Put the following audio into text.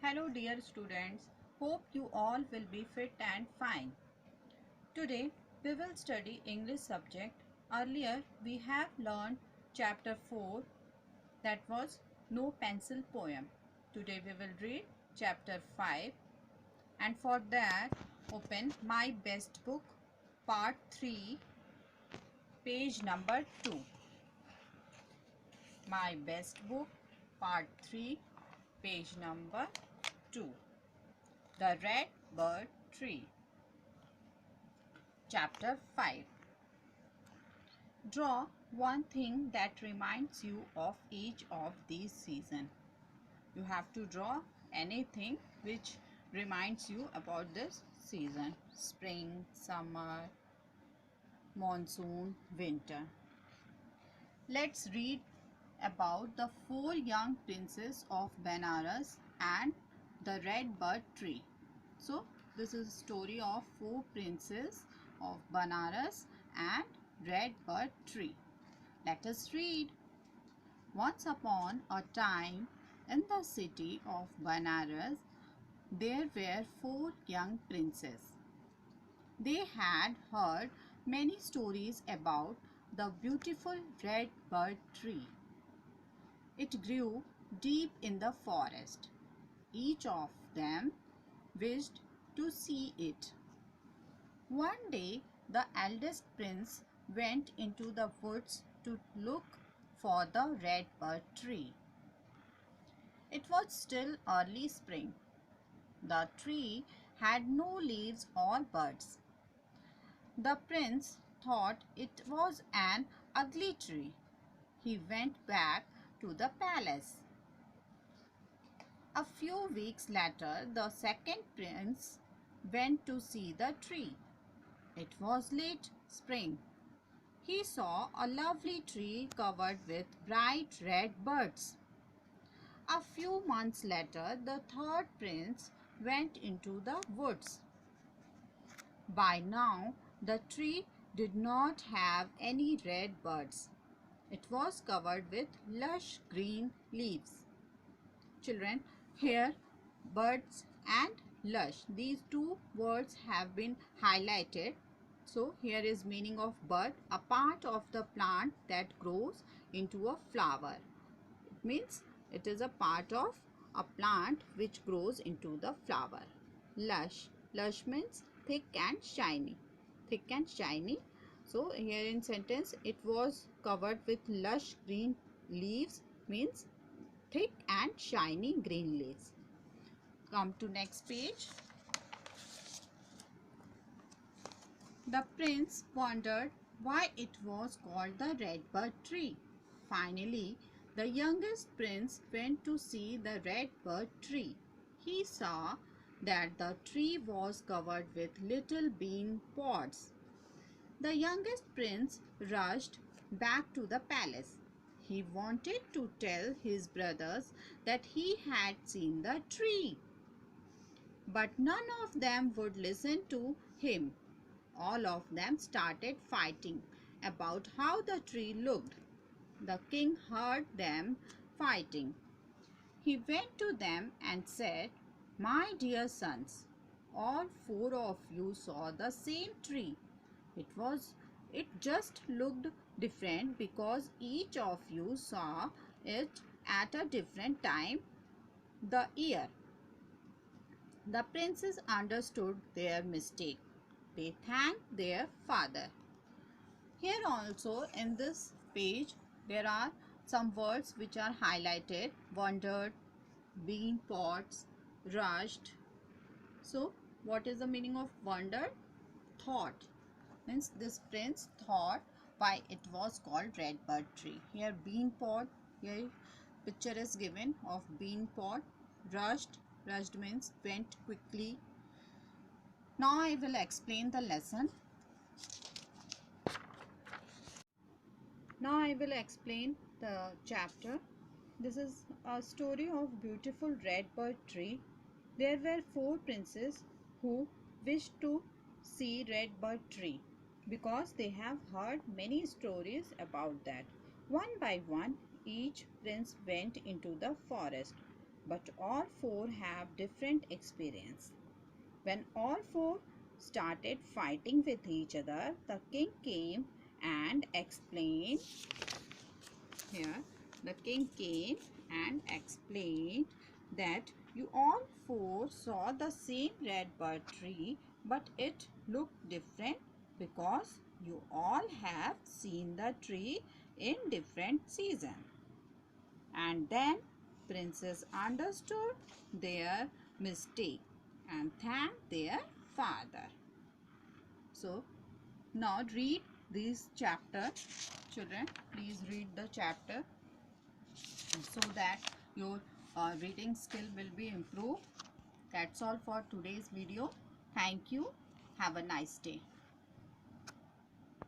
Hello dear students, hope you all will be fit and fine. Today we will study English subject. Earlier we have learned chapter 4, that was No Pencil Poem. Today we will read chapter 5, and for that open My Best Book part 3, page number 2. My Best Book part 3, page number 2. The Red Bird Tree. Chapter 5. Draw one thing that reminds you of each of these seasons. You have to draw anything which reminds you about this season. Spring, summer, monsoon, winter. Let's read about the 4 young princes of Benares and the red bird tree. So this is a story of 4 princes of Benares and red bird tree. Let us read. Once upon a time, in the city of Benares, there were 4 young princes. They had heard many stories about the beautiful red bird tree. It grew deep in the forest. Each of them wished to see it. One day, the eldest prince went into the woods to look for the red bird tree. It was still early spring. The tree had no leaves or buds. The prince thought it was an ugly tree. He went back to the palace. A few weeks later, the second prince went to see the tree. It was late spring. He saw a lovely tree covered with bright red birds. A few months later, the third prince went into the woods. By now, the tree did not have any red birds. It was covered with lush green leaves. Children, here birds and lush, these two words have been highlighted. So here is meaning of bud, a part of the plant that grows into a flower. It means it is a part of a plant which grows into the flower. Lush, lush means thick and shiny. Thick and shiny. So here in sentence, it was covered with lush green leaves means thick and shiny green leaves. Come to next page. The prince wondered why it was called the red bird tree. Finally, the youngest prince went to see the red bird tree. He saw that the tree was covered with little bean pods. The youngest prince rushed back to the palace. He wanted to tell his brothers that he had seen the tree. But none of them would listen to him. All of them started fighting about how the tree looked. The king heard them fighting. He went to them and said, "My dear sons, all 4 of you saw the same tree. It just looked different because each of you saw it at a different time the year." The princes understood their mistake. They thanked their father. Here also in this page there are some words which are highlighted: wondered, bean pods, rushed. So what is the meaning of wondered? Thought. Means this prince thought why it was called red bird tree. Here bean pod, here picture is given of bean pod. Rushed, rushed means went quickly. Now I will explain the lesson. Now I will explain the chapter. This is a story of beautiful red bird tree. There were 4 princes who wished to see red bird tree because they have heard many stories about that. One by one, each prince went into the forest. but all four have different experience. When all four started fighting with each other, the king came and explained. Here, the king came and explained that you all four saw the same red bird tree, but it looked different because you all have seen the tree in different season. And then princess understood their mistake and thanked their father. So now read this chapter. Children, please read the chapter so that your reading skill will be improved. That's all for today's video. Thank you. Have a nice day.